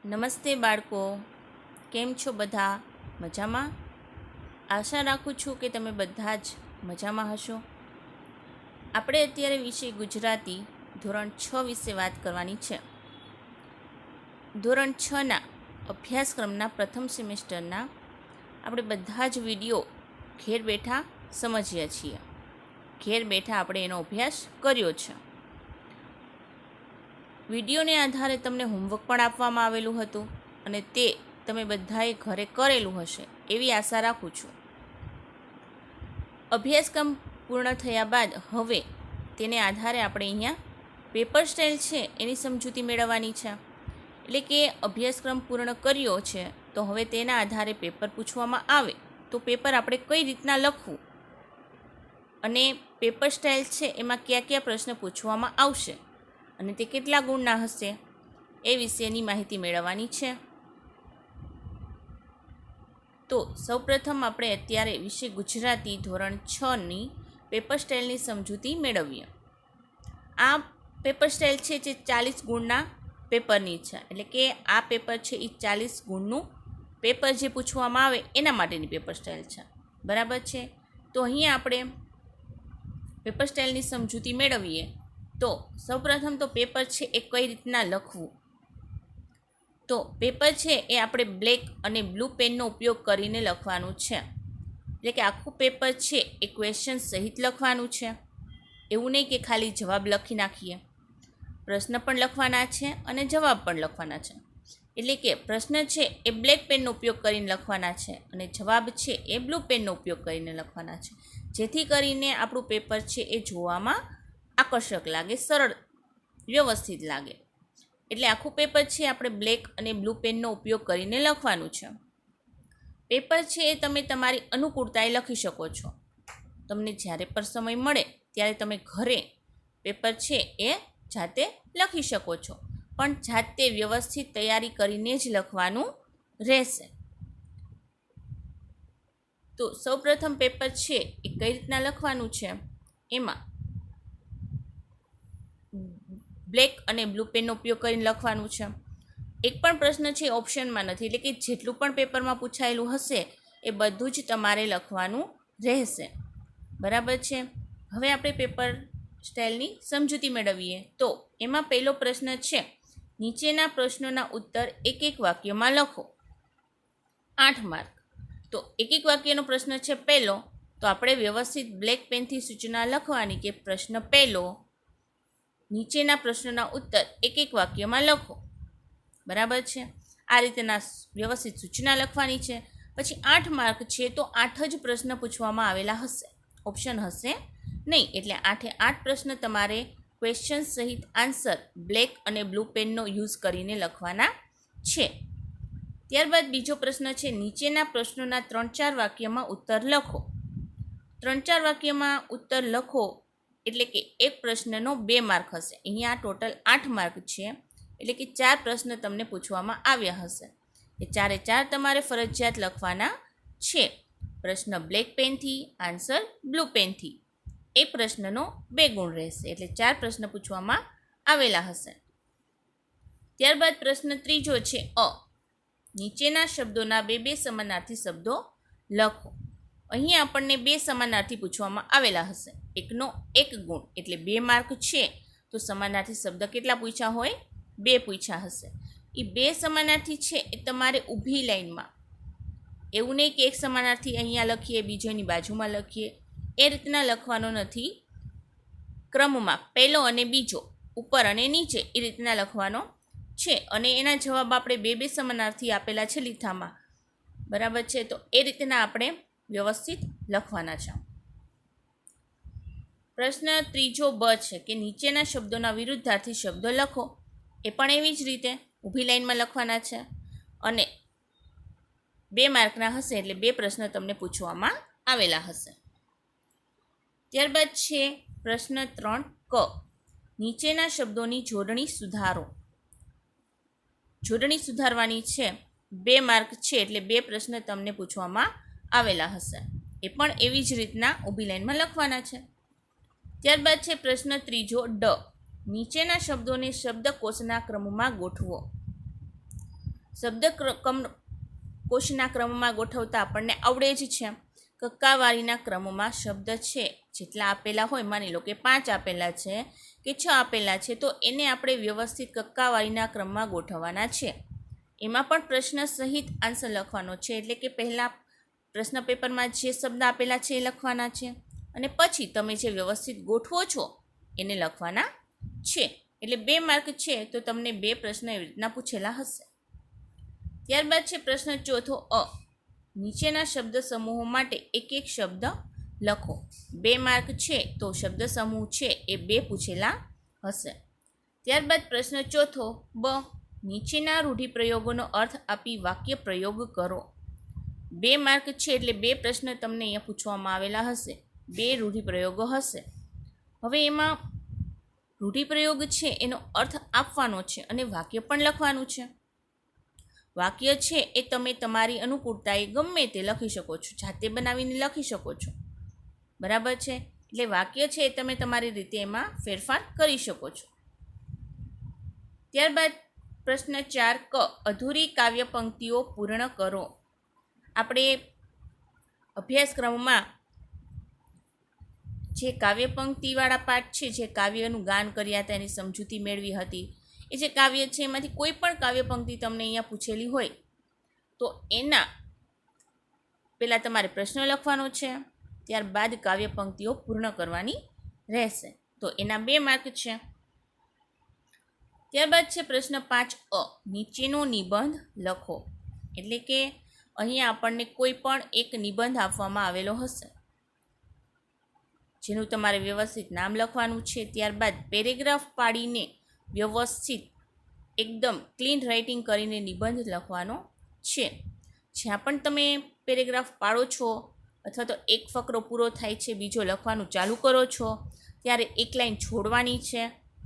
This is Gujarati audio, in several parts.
નમસ્તે બાળકો, કેમ છો બધા? મજામાં? આશા રાખું છું કે તમે બધા જ મજામાં હશો. આપણે અત્યારે વિષય ગુજરાતી ધોરણ 6 વિશે વાત કરવાની છે. ધોરણ 6ના અભ્યાસક્રમના પ્રથમ સેમેસ્ટરના આપણે બધા જ વિડીયો ઘેર બેઠા સમજીએ છીએ. ઘેર બેઠા આપણે એનો અભ્યાસ કર્યો છે. વિડીયોને આધારે તમને હોમવર્ક પણ આપવામાં આવેલું હતું અને તે તમે બધાએ ઘરે કરેલું હશે એવી આશા રાખું છું. અભ્યાસક્રમ પૂર્ણ થયા બાદ હવે તેને આધારે આપણે અહીંયા પેપર સ્ટાઇલ છે એની સમજૂતી મેળવવાની છે. એટલે કે અભ્યાસક્રમ પૂર્ણ કર્યો છે તો હવે તેના આધારે પેપર પૂછવામાં આવે તો પેપર આપણે કઈ રીતના લખવું અને પેપર સ્ટાઇલ છે એમાં કયા કયા પ્રશ્ન પૂછવામાં આવશે અને તે કેટલા ગુણના હશે એ વિશેની માહિતી મેળવવાની છે. તો સૌપ્રથમ આપણે અત્યારે વિષય ગુજરાતી ધોરણ 6ની પેપર સ્ટાઇલની સમજૂતી મેળવીએ. આ પેપર સ્ટાઇલ છે જે 40 ગુણના પેપરની છે. એટલે કે આ પેપર છે એ 40 ગુણનું પેપર જે પૂછવામાં આવે એના માટેની પેપર સ્ટાઇલ છે. બરાબર છે? તો અહીંયા આપણે પેપર સ્ટાઇલની સમજૂતી મેળવીએ. તો સૌપ્રથમ તો પેપર છે એ કઈ રીતના લખવું. તો પેપર છે એ આપણે બ્લેક અને બ્લુ પેનનો ઉપયોગ કરીને લખવાનું છે. એટલે કે આખું પેપર છે એ ક્વેશ્ચન સહિત લખવાનું છે. એવું નહીં કે ખાલી જવાબ લખી નાખીએ. પ્રશ્ન પણ લખવાના છે અને જવાબ પણ લખવાના છે. એટલે કે પ્રશ્ન છે એ બ્લેક પેનનો ઉપયોગ કરીને લખવાના છે અને જવાબ છે એ બ્લુ પેનનો ઉપયોગ કરીને લખવાના છે. જેથી કરીને આપણું પેપર છે એ જોવામાં આકર્ષક લાગે, સરળ, વ્યવસ્થિત લાગે. એટલે આખું પેપર છે આપણે બ્લેક અને બ્લુ પેનનો ઉપયોગ કરીને લખવાનું છે. પેપર છે એ તમે તમારી અનુકૂળતાએ લખી શકો છો. તમને જ્યારે પણ સમય મળે ત્યારે તમે ઘરે પેપર છે એ જાતે લખી શકો છો. પણ જાતે વ્યવસ્થિત તૈયારી કરીને જ લખવાનું રહેશે. તો સૌપ્રથમ પેપર છે એ કઈ રીતના લખવાનું છે એમાં બ્લેક અને બ્લુ પેનનો ઉપયોગ કરીને લખવાનું છે. એક પણ પ્રશ્ન છે ઓપ્શનમાં નથી. એટલે કે જેટલું પણ પેપરમાં પૂછાયેલું હશે એ બધું જ તમારે લખવાનું રહેશે. બરાબર છે? હવે આપણે પેપર સ્ટાઇલની સમજૂતી મેળવીએ. તો એમાં પહેલો પ્રશ્ન છે, નીચેના પ્રશ્નોના ઉત્તર એક એક વાક્યમાં લખો. 8 માર્ક. તો એક એક વાક્યનો પ્રશ્ન છે પહેલો, તો આપણે વ્યવસ્થિત બ્લેક પેનથી સૂચના લખવાની કે પ્રશ્ન પહેલો, નીચેના પ્રશ્નોના ઉત્તર એક એક વાક્યમાં લખો. બરાબર છે? આ રીતના વ્યવસ્થિત સૂચના લખવાની છે. પછી 8 માર્ક છે તો 8 જ પ્રશ્ન પૂછવામાં આવેલા હશે, ઓપ્શન હશે નહીં. એટલે 8 પ્રશ્ન તમારે ક્વેશ્ચન સહિત આન્સર બ્લેક અને બ્લુ પેનનો યુઝ કરીને લખવાના છે. ત્યારબાદ બીજો પ્રશ્ન છે, નીચેના પ્રશ્નોના 3-4 વાક્યમાં ઉત્તર લખો. 3-4 વાક્યમાં ઉત્તર લખો એટલે કે એક પ્રશ્નનો 2 માર્ક હશે. અહીંયા ટોટલ 8 માર્ક છે. એટલે કે 4 પ્રશ્ન તમને પૂછવામાં આવ્યા હશે. એ 4 તમારે ફરજિયાત લખવાના છે. પ્રશ્ન બ્લેક પેનથી, આન્સર બ્લુ પેનથી. એ પ્રશ્નનો 2 ગુણ રહેશે. એટલે 4 પ્રશ્ન પૂછવામાં આવેલા હશે. ત્યારબાદ પ્રશ્ન ત્રીજો છે અ. નીચેના શબ્દોના 2 સમાનાર્થી શબ્દો લખો. અહીં આપણને 2 સમાનાર્થી પૂછવામાં આવેલા હશે. એકનો 1 ગુણ એટલે 2 માર્ક છે. તો સમાનાર્થી શબ્દ કેટલા પૂછ્યા હોય? 2 પૂછ્યા હશે. એ 2 સમાનાર્થી છે એ તમારે ઊભી લાઈનમાં, એવું નહીં કે એક સમાનાર્થી અહીંયા લખીએ બીજોની બાજુમાં લખીએ, એ રીતના લખવાનો નથી. ક્રમમાં પહેલો અને બીજો, ઉપર અને નીચે એ રીતના લખવાનો છે. અને એના જવાબ આપણે 2 સમાનાર્થી આપેલા છે લીથામાં. બરાબર છે? તો એ રીતના આપણે વ્યવસ્થિત લખવાના છે. પ્રશ્ન ત્રીજો બ છે કે નીચેના શબ્દોના વિરુદ્ધાર્થી શબ્દો લખો. એ પણ એવી જ રીતે ઊભી લાઈનમાં લખવાના છે અને 2 માર્કના હશે. એટલે 2 પ્રશ્ન તમને પૂછવામાં આવેલા હશે. ત્યારબાદ છે પ્રશ્ન 3 ક. નીચેના શબ્દોની જોડણી સુધારો. જોડણી સુધારવાની છે. 2 માર્ક છે એટલે 2 પ્રશ્ન તમને પૂછવામાં આવેલા હશે. એ પણ એવી જ રીતના ઊભી લાઈનમાં લખવાના છે. ત્યારબાદ છે પ્રશ્ન ત્રીજો ડ. નીચેના શબ્દોને શબ્દકોશના ક્રમમાં ગોઠવો. શબ્દ કોશના ક્રમમાં ગોઠવતા આપણને આવડે જ છે. કક્કાવાળીના ક્રમમાં શબ્દ છે જેટલા આપેલા હોય, માની લો કે 5 આપેલા છે કે 6 આપેલા છે, તો એને આપણે વ્યવસ્થિત કક્કાવાળીના ક્રમમાં ગોઠવવાના છે. એમાં પણ પ્રશ્ન સહિત આન્સર લખવાનો છે, એટલે કે પહેલાં પ્રશ્ન પેપરમાં જે શબ્દ આપેલા છે એ લખવાના છે અને પછી તમે જે વ્યવસ્થિત ગોઠવો છો એને લખવાના છે. એટલે 2 માર્ક છે તો તમને 2 પ્રશ્ન એવી રીતના પૂછેલા હશે. ત્યારબાદ છે પ્રશ્ન ચોથો અ. નીચેના શબ્દ સમૂહો માટે એક એક શબ્દ લખો. 2 માર્ક છે તો શબ્દ સમૂહ છે એ 2 પૂછેલા હશે. ત્યારબાદ પ્રશ્ન ચોથો બ. નીચેના રૂઢિપ્રયોગોનો અર્થ આપી વાક્ય પ્રયોગ કરો. 2 માર્ક છે એટલે 2 પ્રશ્ન તમને અહીંયા પૂછવામાં આવેલા હશે. 2 રૂઢિપ્રયોગો હશે. હવે એમાં રૂઢિપ્રયોગ છે એનો અર્થ આપવાનો છે અને વાક્ય પણ લખવાનું છે. વાક્ય છે એ તમે તમારી અનુકૂળતાએ ગમે તે લખી શકો છો, જાતે બનાવીને લખી શકો છો. બરાબર છે? એટલે વાક્ય છે એ તમે તમારી રીતે એમાં ફેરફાર કરી શકો છો. ત્યારબાદ પ્રશ્ન 4 ક. અધૂરી કાવ્ય પંક્તિઓ પૂર્ણ કરો. આપણે અભ્યાસક્રમમાં જે કાવ્ય પંક્તિવાળા પાઠ છે, જે કાવ્યનું ગાન કર્યા હતા, એની સમજૂતી મેળવી હતી, એ જે કાવ્ય છે એમાંથી કોઈ પણ કાવ્ય પંક્તિ તમને અહીંયા પૂછેલી હોય તો એના પહેલાં તમારે પ્રશ્ન લખવાનો છે, ત્યારબાદ કાવ્ય પંક્તિઓ પૂર્ણ કરવાની રહેશે. તો એના 2 માર્ક છે. ત્યારબાદ છે પ્રશ્ન 5 અ. નીચેનો નિબંધ લખો. એટલે કે અહીંયા આપણને કોઈ પણ એક નિબંધ આપવામાં આવેલો હશે જેનું તમારે વ્યવસ્થિત નામ લખવાનું છે. ત્યારબાદ પેરેગ્રાફ પાડીને વ્યવસ્થિત એકદમ ક્લીન રાઇટિંગ કરીને નિબંધ લખવાનો છે. જ્યાં પણ તમે પેરેગ્રાફ પાડો છો અથવા તો એક ફકરો પૂરો થાય છે, બીજો લખવાનું ચાલુ કરો છો, ત્યારે એક લાઈન છોડવાની છે,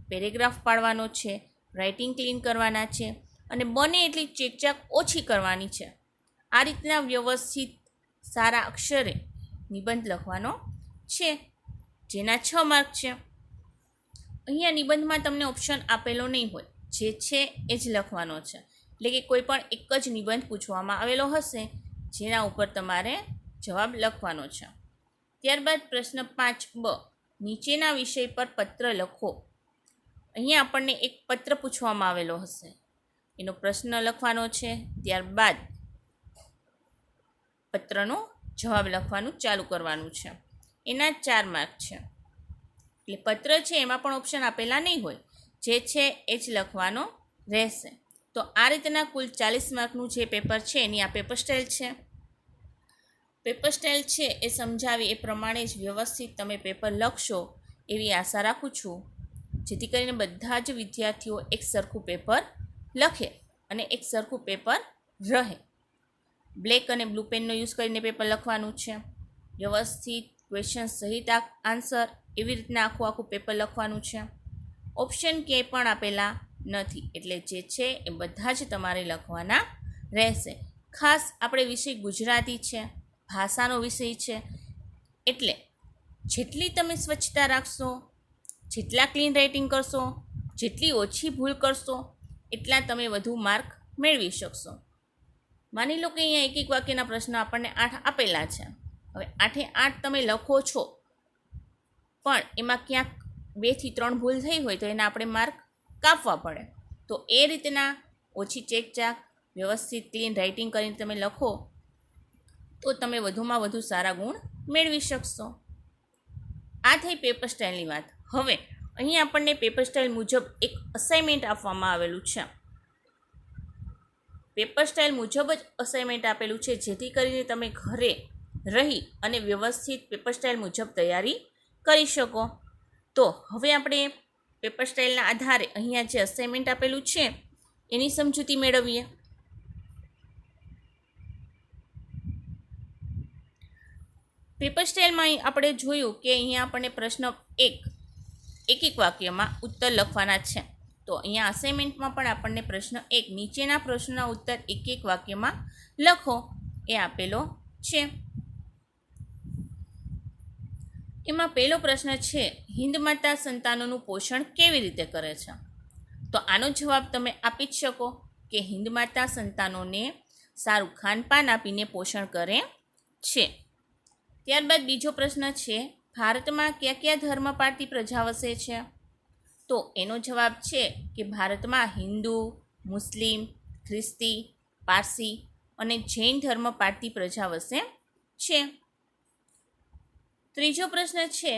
પેરેગ્રાફ પાડવાનો છે, રાઇટિંગ ક્લીન કરવાના છે અને બને એટલી ચેકચાક ઓછી કરવાની છે. આ રીતના વ્યવસ્થિત સારા અક્ષરે નિબંધ લખવાનો છે, જેના 6 માર્ક છે. અહીંયા નિબંધમાં તમને ઓપ્શન આપેલો નહીં હોય, જે છે એ જ લખવાનો છે. એટલે કે કોઈ પણ એક જ નિબંધ પૂછવામાં આવેલો હશે જેના ઉપર તમારે જવાબ લખવાનો છે. ત્યારબાદ પ્રશ્ન 5 બ. નીચેના વિષય પર પત્ર લખો. અહીંયા આપણને એક પત્ર પૂછવામાં આવેલો હશે, એનો પ્રશ્ન લખવાનો છે, ત્યારબાદ પત્રનો જવાબ લખવાનું ચાલુ કરવાનું છે. એના 4 માર્ક છે. એટલે પત્ર છે એમાં પણ ઓપ્શન આપેલા નહીં હોય, જે છે એ જ લખવાનો રહેશે. તો આ રીતના કુલ 40 માર્કનું જે પેપર છે એની આ પેપર સ્ટાઇલ છે. પેપર સ્ટાઇલ છે એ સમજાવી એ પ્રમાણે જ વ્યવસ્થિત તમે પેપર લખશો એવી આશા રાખું છું, જેથી કરીને બધા જ વિદ્યાર્થીઓ એક સરખું પેપર લખે અને એક સરખું પેપર રહે. બ્લેક અને બ્લુ પેનનો યુઝ કરીને પેપર લખવાનું છે. વ્યવસ્થિત ક્વેશ્ચન સહિત આન્સર એવી રીતના આખું પેપર લખવાનું છે. ઓપ્શન ક્યાંય પણ આપેલા નથી, એટલે જે છે એ બધા જ તમારે લખવાના રહેશે. ખાસ આપણે વિષય ગુજરાતી છે, ભાષાનો વિષય છે, એટલે જેટલી તમે સ્વચ્છતા રાખશો, જેટલા ક્લીન રાઇટિંગ કરશો, જેટલી ઓછી ભૂલ કરશો, એટલા તમે વધુ માર્ક મેળવી શકશો. માની લો કે અહીંયા એક એક વાક્યના પ્રશ્ન આપણને 8 આપેલા છે. હવે 8એ 8 તમે લખો છો, પણ એમાં ક્યાંક 2 થી 3 ભૂલ થઈ હોય તો એના આપણે માર્ક કાપવા પડે. તો એ રીતના ઓછી ચેકચાક વ્યવસ્થિત ક્લીન રાઇટિંગ કરીને તમે લખો તો તમે વધુમાં વધુ સારા ગુણ મેળવી શકશો. આ થઈ પેપર સ્ટાઇલની વાત. હવે અહીં આપણને પેપર સ્ટાઇલ મુજબ એક અસાઇનમેન્ટ આપવામાં આવેલું છે. પેપર સ્ટાઇલ મુજબ જ અસાઇનમેન્ટ આપેલું છે, જેથી કરીને તમે ઘરે રહી અને વ્યવસ્થિત પેપર સ્ટાઇલ મુજબ તૈયારી કરી શકો. તો હવે આપણે પેપર સ્ટાઇલના આધારે અહીંયા જે અસાઇનમેન્ટ આપેલું છે એની સમજૂતી મેળવીએ. પેપર સ્ટાઇલમાં આપણે જોયું કે અહીંયા આપણને પ્રશ્ન એક એક વાક્યમાં ઉત્તર લખવાના છે. તો અહીંયા અસાઇનમેન્ટમાં પણ આપણને પ્રશ્ન 1 નીચેના પ્રશ્નના ઉત્તર એક વાક્યમાં લખો એ આપેલો છે. એમાં પહેલો પ્રશ્ન છે, હિન્દ માતા સંતાનોનું પોષણ કેવી રીતે કરે છે? તો આનો જવાબ તમે આપી જ શકો. કે હિન્દ માતા સંતાનોને સારું ખાનપાન આપીને પોષણ કરે છે. ત્યારબાદ બીજો પ્રશ્ન છે, ભારતમાં કયા કયા ધર્મ પાળતી પ્રજા વસે છે? તો એનો જવાબ છે કે ભારતમાં હિન્દુ, મુસ્લિમ, ખ્રિસ્તી, પારસી અને જૈન ધર્મ પાળતી પ્રજા વસે છે. ત્રીજો પ્રશ્ન છે,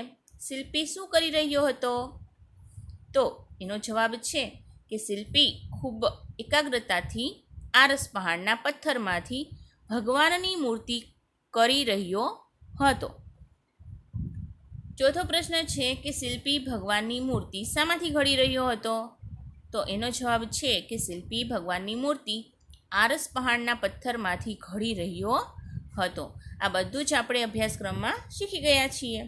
શિલ્પી શું કરી રહ્યો હતો? તો એનો જવાબ છે કે શિલ્પી ખૂબ એકાગ્રતાથી આરસ પહાડના પથ્થરમાંથી ભગવાનની મૂર્તિ કરી રહ્યો હતો. ચોથો પ્રશ્ન છે કે શિલ્પી ભગવાનની મૂર્તિ શામાંથી ઘડી રહ્યો હતો? તો એનો જવાબ છે કે શિલ્પી ભગવાનની મૂર્તિ આરસ પહાડના પથ્થરમાંથી ઘડી રહ્યો હતો. આ બધું જ આપણે અભ્યાસક્રમમાં શીખી ગયા છીએ.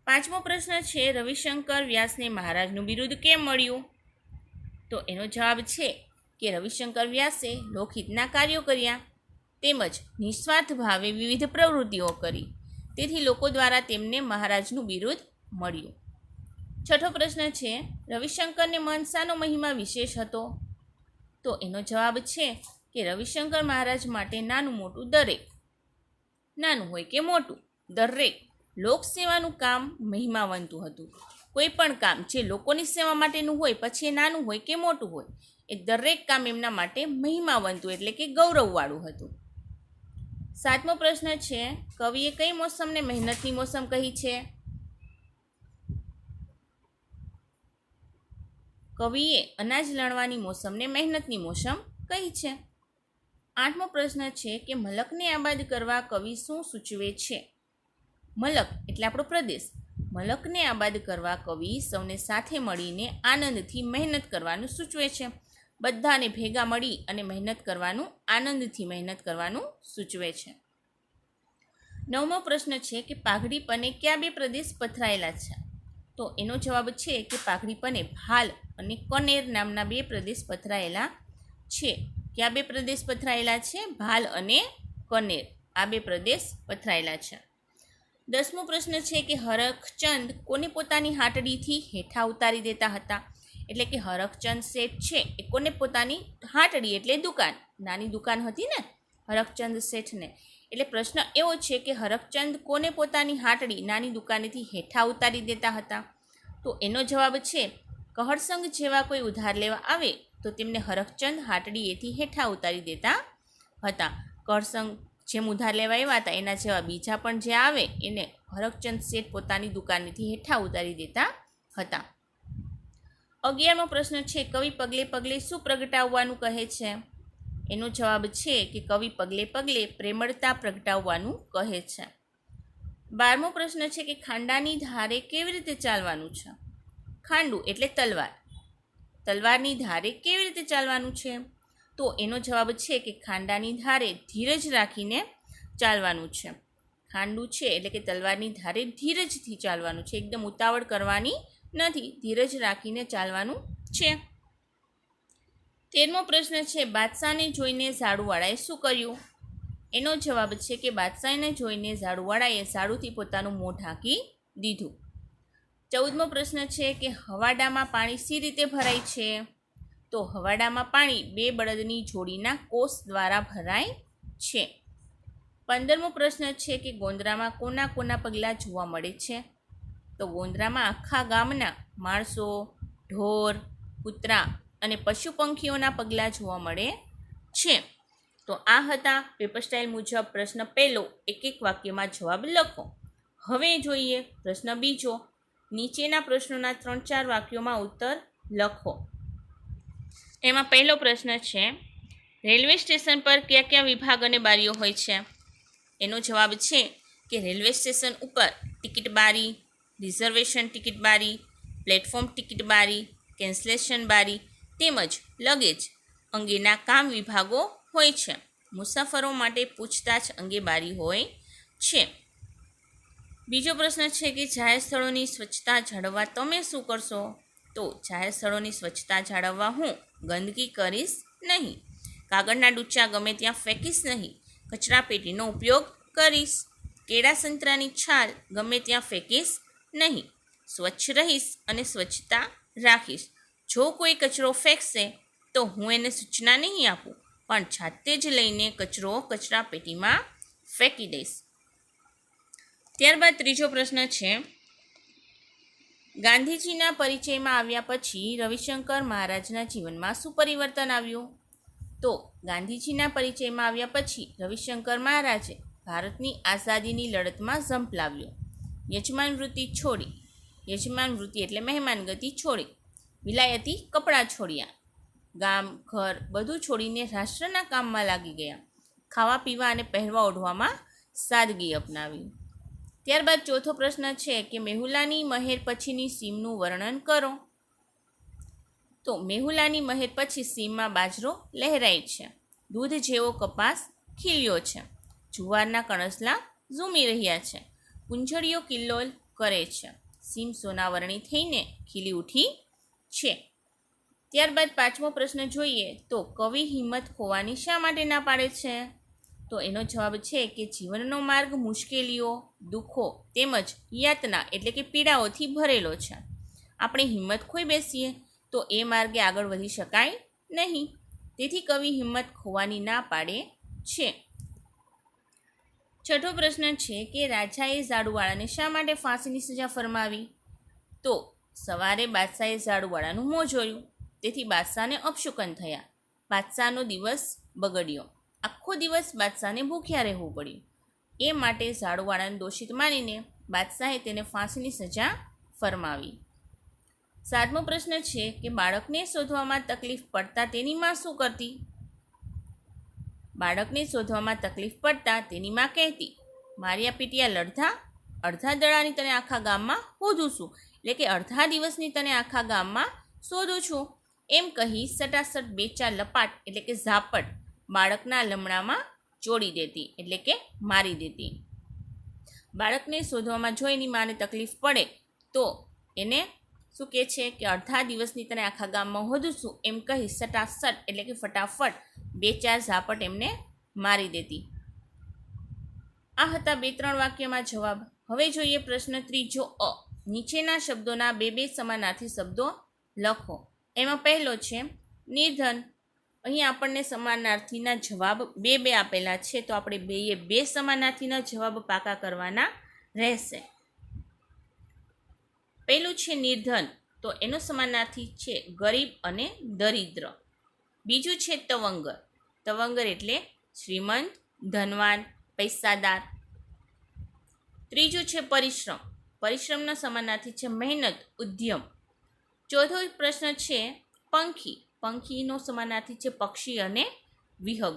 પાંચમો પ્રશ્ન છે, રવિશંકર વ્યાસને મહારાજનું બિરુદ કેમ મળ્યું? તો એનો જવાબ છે કે રવિશંકર વ્યાસે લોકહિતના કાર્યો કર્યા તેમજ નિસ્વાર્થ ભાવે વિવિધ પ્રવૃત્તિઓ કરી, તેથી લોકો દ્વારા તેમને મહારાજનું બિરુદ મળ્યું. છઠ્ઠો પ્રશ્ન છે, રવિશંકરને મન શાનો મહિમા વિશેષ હતો? તો એનો જવાબ છે કે રવિશંકર મહારાજ માટે નાનું મોટું દરેક, નાનું હોય કે મોટું, દરેક લોકસેવાનું કામ મહિમાવંતું હતું. કોઈ પણ કામ જે લોકોની સેવા માટેનું હોય, પછી એ નાનું હોય કે મોટું હોય, એ દરેક કામ એમના માટે મહિમાવંતું એટલે કે ગૌરવવાળું હતું. સાતમો પ્રશ્ન છે, કવિએ કઈ મોસમને મહેનતની મોસમ કહી છે? કવિએ અનાજ લણવાની મોસમને મહેનતની મોસમ કહી છે. આઠમો પ્રશ્ન છે કે મલકને આબાદ કરવા કવિ શું સૂચવે છે? મલક એટલે આપણો પ્રદેશ. મલકને આબાદ કરવા કવિ સૌને સાથે મળીને આનંદથી મહેનત કરવાનું સૂચવે છે. બધાને ભેગા મળી અને મહેનત કરવાનું, આનંદથી મહેનત કરવાનું સૂચવે છે. નવમો પ્રશ્ન છે કે પાઘડી pane કયા બે પ્રદેશ પથરાયેલા છે? તો એનો જવાબ છે કે પાઘડી pane ભાલ અને કનેર નામના બે પ્રદેશ પથરાયેલા છે. કયા બે પ્રદેશ પથરાયેલા છે? ભાલ અને કનેર, આ બે પ્રદેશ પથરાયેલા છે. દસમો પ્રશ્ન છે કે હરખચંદ કોને પોતાની હાટડીથી હેઠા ઉતારી દેતા હતા? એટલે કે હરખચંદ શેઠ છે એ કોને પોતાની હાટડી એટલે દુકાન, નાની દુકાન હતી ને હરખચંદ શેઠને, એટલે પ્રશ્ન એવો છે કે હરખચંદ કોને પોતાની હાટડી, નાની દુકાનેથી હેઠા ઉતારી દેતા હતા? તો એનો જવાબ છે, કહરસંગ જેવા કોઈ ઉધાર લેવા આવે તો તેમને હરખચંદ હાટડીએથી હેઠા ઉતારી દેતા હતા. કહરસંગ જેમ ઉધાર લેવા આવ્યા હતા એના જેવા બીજા પણ જે આવે એને હરખચંદ શેઠ પોતાની દુકાનેથી હેઠા ઉતારી દેતા હતા. 11મો પ્રશ્ન છે, કવિ પગલે પગલે શું પ્રગટાવવાનું કહે છે? એનો જવાબ છે કે કવિ પગલે પગલે પ્રેમળતા પ્રગટાવવાનું કહે છે. 12મો પ્રશ્ન છે કે ખાંડાની ધારે કેવી રીતે ચાલવાનું છે? ખાંડું એટલે તલવાર, તલવારની ધારે કેવી રીતે ચાલવાનું છે? તો એનો જવાબ છે કે ખાંડાની ધારે ધીરજ રાખીને ચાલવાનું છે. ખાંડું છે એટલે કે તલવારની ધારે ધીરજથી ચાલવાનું છે, એકદમ ઉતાવળ કરવાની નથી, ધીરજ રાખીને ચાલવાનું છે. 13મો પ્રશ્ન છે, બાદશાહને જોઈને ઝાડુવાળાએ શું કર્યું? એનો જવાબ છે કે બાદશાહને જોઈને ઝાડુવાળાએ ઝાડુથી પોતાનું મોં ઢાંકી દીધું. 14મો પ્રશ્ન છે કે હવાડામાં પાણી સી રીતે ભરાય છે? તો હવાડામાં પાણી બે બળદની જોડીના કોષ દ્વારા ભરાય છે. 15મો પ્રશ્ન છે કે ગોંદરામાં કોના કોના પગલાં જોવા મળે છે? તો ગોંદરામાં આખા ગામના માણસો, ઢોર, કૂતરા અને પશુ પંખીઓના પગલાં જોવા મળે છે. તો આ હતા પેપર સ્ટાઇલ મુજબ પ્રશ્ન પહેલો, એક એક વાક્યમાં જવાબ લખો. હવે જોઈએ પ્રશ્ન બીજો, નીચેના પ્રશ્નોના 3-4 વાક્યોમાં ઉત્તર લખો. એમાં પહેલો પ્રશ્ન છે, રેલવે સ્ટેશન પર કયા કયા વિભાગ અને બારીઓ હોય છે? એનો જવાબ છે કે રેલવે સ્ટેશન ઉપર ટિકિટ બારી, રિઝર્વેશન ટિકિટ બારી, પ્લેટફોર્મ ટિકિટ બારી, કેન્સલેશન બારી તેમજ લગેજ અંગેના કામ વિભાગો હોય છે. મુસાફરો માટે પૂછતાછ અંગે બારી હોય છે. બીજો પ્રશ્ન છે કે જાહેર સ્થળોની સ્વચ્છતા જાળવવા તમે શું કરશો? તો જાહેર સ્થળોની સ્વચ્છતા જાળવવા હું ગંદકી કરીશ નહીં, કાગળના ડૂચા ગમે ત્યાં ફેંકીશ નહીં, કચરાપેટીનો ઉપયોગ કરીશ, કેળા સંતરાની છાલ ગમે ત્યાં ફેંકીશ નહીં, સ્વચ્છ રહીશ અને સ્વચ્છતા રાખીશ. જો કોઈ કચરો ફેંકશે તો હું એને સૂચના નહીં આપું, પણ જાતે જ લઈને કચરો કચરા પેટીમાં ફેંકી દઈશ. ત્યારબાદ ત્રીજો પ્રશ્ન છે, ગાંધીજીના પરિચયમાં આવ્યા પછી રવિશંકર મહારાજના જીવનમાં શું પરિવર્તન આવ્યું? તો ગાંધીજીના પરિચયમાં આવ્યા પછી રવિશંકર મહારાજે ભારતની આઝાદીની લડતમાં ઝંપલાવ્યો. યજમાન વૃત્તિ છોડી, યજમાન વૃત્તિ એટલે મહેમાન ગતિ છોડી, વિલાયતી કપડાં છોડ્યા, ગામ ઘર બધું છોડીને રાષ્ટ્રના કામમાં લાગી ગયા. ખાવા પીવા અને પહેરવા ઓઢવામાં સાદગી અપનાવી. ત્યારબાદ ચોથો પ્રશ્ન છે કે મેહુલાની મહેર પછીની સીમનું વર્ણન કરો. તો મેહુલાની મહેર પછી સીમમાં બાજરો લહેરાય છે, દૂધ જેવો કપાસ ખીલ્યો છે, જુવારના કણસલા ઝૂમી રહ્યા છે, કુંજળીઓ કિલ્લોલ કરે છે, સીમ સોનાવરણી થઈને ખીલી ઉઠી છે. ત્યારબાદ પાંચમો પ્રશ્ન જોઈએ તો કવિ હિંમત ખોવાની શા માટે ના પાડે છે? તો એનો જવાબ છે કે જીવનનો માર્ગ મુશ્કેલીઓ, દુઃખો તેમજ યાતના એટલે કે પીડાઓથી ભરેલો છે. આપણે હિંમત ખોઈ બેસીએ તો એ માર્ગે આગળ વધી શકાય નહીં. તેથી કવિ હિંમત ખોવાની ના પાડે છે. છઠ્ઠો પ્રશ્ન છે કે રાજાએ ઝાડુવાળાને શા માટે ફાંસીની સજા ફરમાવી? તો સવારે બાદશાહે ઝાડુવાળાનું મોં જોયું, તેથી બાદશાહને અપશુકન થયા. બાદશાહનો દિવસ બગડ્યો. આખો દિવસ બાદશાહને ભૂખ્યા રહેવું પડ્યું. એ માટે ઝાડુવાળાને દોષિત માનીને બાદશાહે તેને ફાંસીની સજા ફરમાવી. સાતમો પ્રશ્ન છે કે બાળકને શોધવામાં તકલીફ પડતા તેની માં શું કરતી? બાળકને શોધવામાં તકલીફ પડતા તેની માં કહેતી, માર્યા પીટિયા લડધા, અડધા દડાની તને આખા ગામમાં શોધું છું, એટલે કે અડધા દિવસની તને આખા ગામમાં શોધું છું. એમ કહી સટાસટ બે ચાર લપાટ એટલે કે ઝાપટ બાળકના લમણામાં ચોડી દેતી એટલે કે મારી દેતી. બાળકને શોધવામાં જો એની માને તકલીફ પડે તો એને શું કહે છે કે અડધા દિવસની તને આખા ગામમાં શોધું છું એમ કહી સટાસટ એટલે કે ફટાફટ બે ચાર ઝાપટ એમને મારી દેતી. આ હતા 2-3 વાક્યમાં જવાબ. હવે જોઈએ પ્રશ્ન ત્રીજો અ. નીચેના શબ્દોના બે સમાનાર્થી શબ્દો લખો. એમાં પહેલો છે નિર્ધન. અહીં આપણને સમાનાર્થીના જવાબ બે આપેલા છે, તો આપણે બે સમાનાર્થીના જવાબ પાકા કરવાના રહેશે. પહેલું છે નિર્ધન, તો એનો સમાનાર્થી છે ગરીબ અને દરિદ્ર. બીજું છે તવંગર. તવંગર એટલે શ્રીમંત, ધનવાન, પૈસાદાર. ત્રીજું છે પરિશ્રમ. પરિશ્રમનો સમાનાર્થી છે મહેનત, ઉદ્યમ. ચોથો પ્રશ્ન છે પંખી. પંખીનો સમાનાર્થી છે પક્ષી અને વિહગ.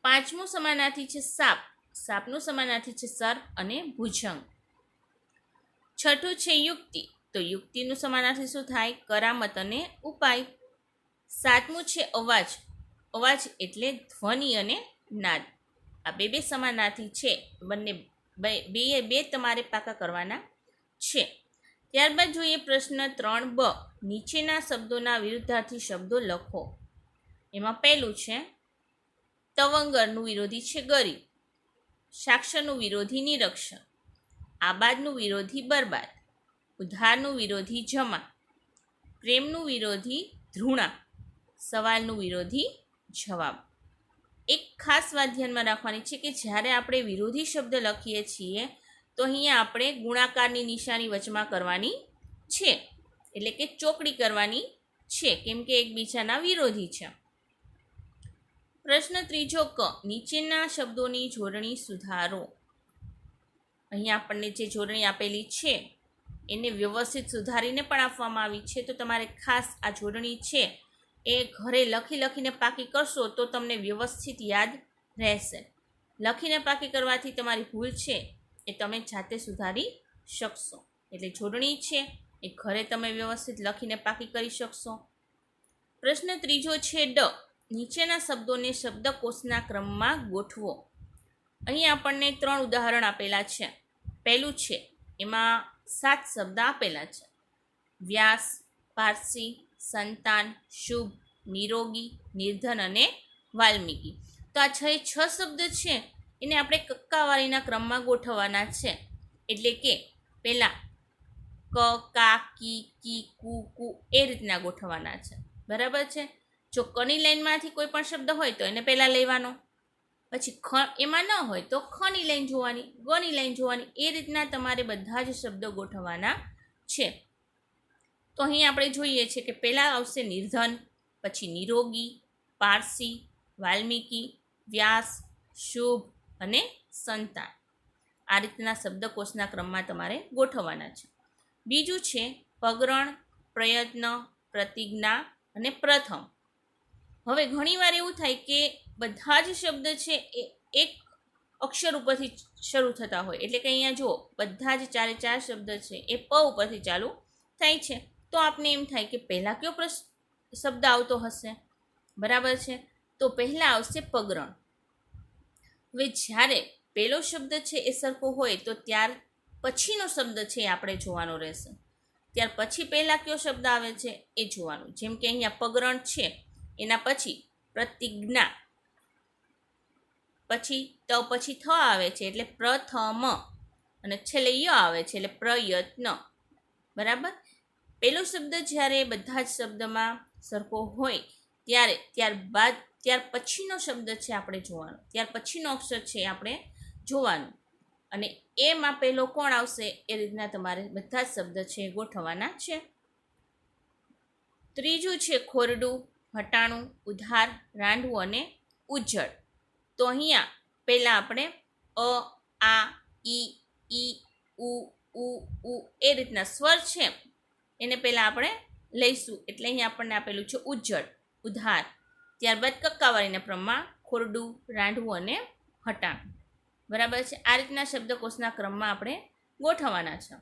પાંચમું સમાનાર્થી છે સાપ. સાપનું સમાનાર્થી છે સર્પ અને ભુજંગ. છઠ્ઠું છે યુક્તિ. તો યુક્તિનું સમાનાર્થી શું થાય? કરામત અને ઉપાય. સાતમું છે અવાજ. અવાજ એટલે ધ્વનિ અને નાદ. આ બે સમાનાર્થી છે, બંને બે તમારે પાકા કરવાના છે. ત્યારબાદ જોઈએ પ્રશ્ન 3બ. નીચેના શબ્દોના વિરુદ્ધાર્થી શબ્દો લખો. એમાં પહેલું છે તવંગરનું વિરોધી છે ગરીબ, સાક્ષરનું વિરોધી નિરક્ષર, આબાદનું વિરોધી બરબાદ, ઉધારનું વિરોધી જમા, પ્રેમનું વિરોધી ધૃણા, સવાલનું વિરોધી જવાબ. એક ખાસ વાત ધ્યાનમાં રાખવાની છે કે જ્યારે આપણે વિરોધી શબ્દ લખીએ છીએ તો અહીંયા આપણે ગુણાકારની નિશાની વચમાં કરવાની છે, એટલે કે ચોકડી કરવાની છે, કેમ કે એકબીજાના વિરોધી છે. પ્રશ્ન ત્રીજો ક. નીચેના શબ્દોની જોડણી સુધારો. અહીંયા આપણને જે જોડણી આપેલી છે એને વ્યવસ્થિત સુધારીને પણ આપવામાં આવી છે, તો તમારે ખાસ આ જોડણી છે એ ઘરે લખીને પાકી કરશો તો તમને વ્યવસ્થિત યાદ રહેશે. લખીને પાકી કરવાથી તમારી ભૂલ છે એ તમે જાતે સુધારી શકશો. એટલે જોડણી છે એ ઘરે તમે વ્યવસ્થિત લખીને પાકી કરી શકશો. પ્રશ્ન ત્રીજો છે ડ. નીચેના શબ્દોને શબ્દકોશના ક્રમમાં ગોઠવો. અહીં આપણને 3 ઉદાહરણ આપેલા છે. પહેલું છે એમાં 7 શબ્દ આપેલા છે. વ્યાસ, પારસી, સંતાન, શુભ, નિરોગી, નિર્ધન અને વાલ્મીકી. તો આ 6 શબ્દ છે એને આપણે કક્કાવાળીના ક્રમમાં ગોઠવવાના છે. એટલે કે પહેલાં ક, કા, કી, કુ, કુ એ રીતના ગોઠવવાના છે. બરાબર છે. જો કની લાઈનમાંથી કોઈ પણ શબ્દ હોય તો એને પહેલાં લેવાનો, પછી એમાં ન હોય તો ખની લાઈન જોવાની, ગની લાઈન જોવાની. એ રીતના તમારે બધા જ શબ્દો ગોઠવવાના છે. તો અહીં આપણે જોઈએ છીએ કે પહેલાં આવશે નિર્ધન, પછી નિરોગી, પારસી, વાલ્મીકી, વ્યાસ, શુભ અને સંતાન. આ રીતના શબ્દકોશના ક્રમમાં તમારે ગોઠવવાના છે. બીજું છે પગરણ, પ્રયત્ન, પ્રતિજ્ઞા અને પ્રથમ. હવે ઘણીવાર એવું થાય કે બધા જ શબ્દ છે એ એક અક્ષર ઉપરથી શરૂ થતા હોય, એટલે કે અહીંયા જુઓ બધા જ 4 શબ્દ છે એ પ ઉપરથી ચાલુ થાય છે. તો આપને એમ થાય કે પહેલાં કયો શબ્દ આવતો હશે? બરાબર છે, તો પહેલાં આવશે પગરણ. હવે જ્યારે પહેલો શબ્દ છે એ સરખો હોય તો ત્યાર પછીનો શબ્દ છે એ આપણે જોવાનો રહેશે. ત્યાર પછી પહેલાં કયો શબ્દ આવે છે એ જોવાનું. જેમ કે અહીંયા પગરણ છે, એના પછી પ્રતિજ્ઞા, પછી ત પછી થ આવે છે એટલે પ્રથમ, અને છેલ્લે ય આવે છે એટલે પ્રયત્ન. બરાબર. પહેલો શબ્દ જ્યારે બધા જ શબ્દમાં સરખો હોય ત્યારે ત્યાર પછીનો શબ્દ છે આપણે જોવાનો, ત્યાર પછીનો અક્ષર છે આપણે જોવાનું, અને એમાં પહેલો કોણ આવશે એ રીતના તમારે બધા જ શબ્દ છે ગોઠવવાના છે. ત્રીજું છે ખોરડું, હટાણું, ઉધાર, રાંડવું અને ઉજ્જડ. તો અહીંયા પહેલાં આપણે અ, આ, ઈ, ઉ, એ રીતના સ્વર છે એને પહેલાં આપણે લઈશું. એટલે અહીંયા આપણને આપેલું છે ઉજ્જડ, ઉધાર, ત્યારબાદ કક્કાવાળીના ક્રમમાં ખોરડું, રાંડવું અને હટાણું. બરાબર છે. આ રીતના શબ્દકોશના ક્રમમાં આપણે ગોઠવવાના છે.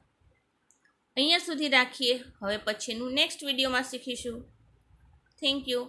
અહીંયા સુધી રાખીએ. હવે પછીનું નેક્સ્ટ વિડીયોમાં શીખીશું. Thank you.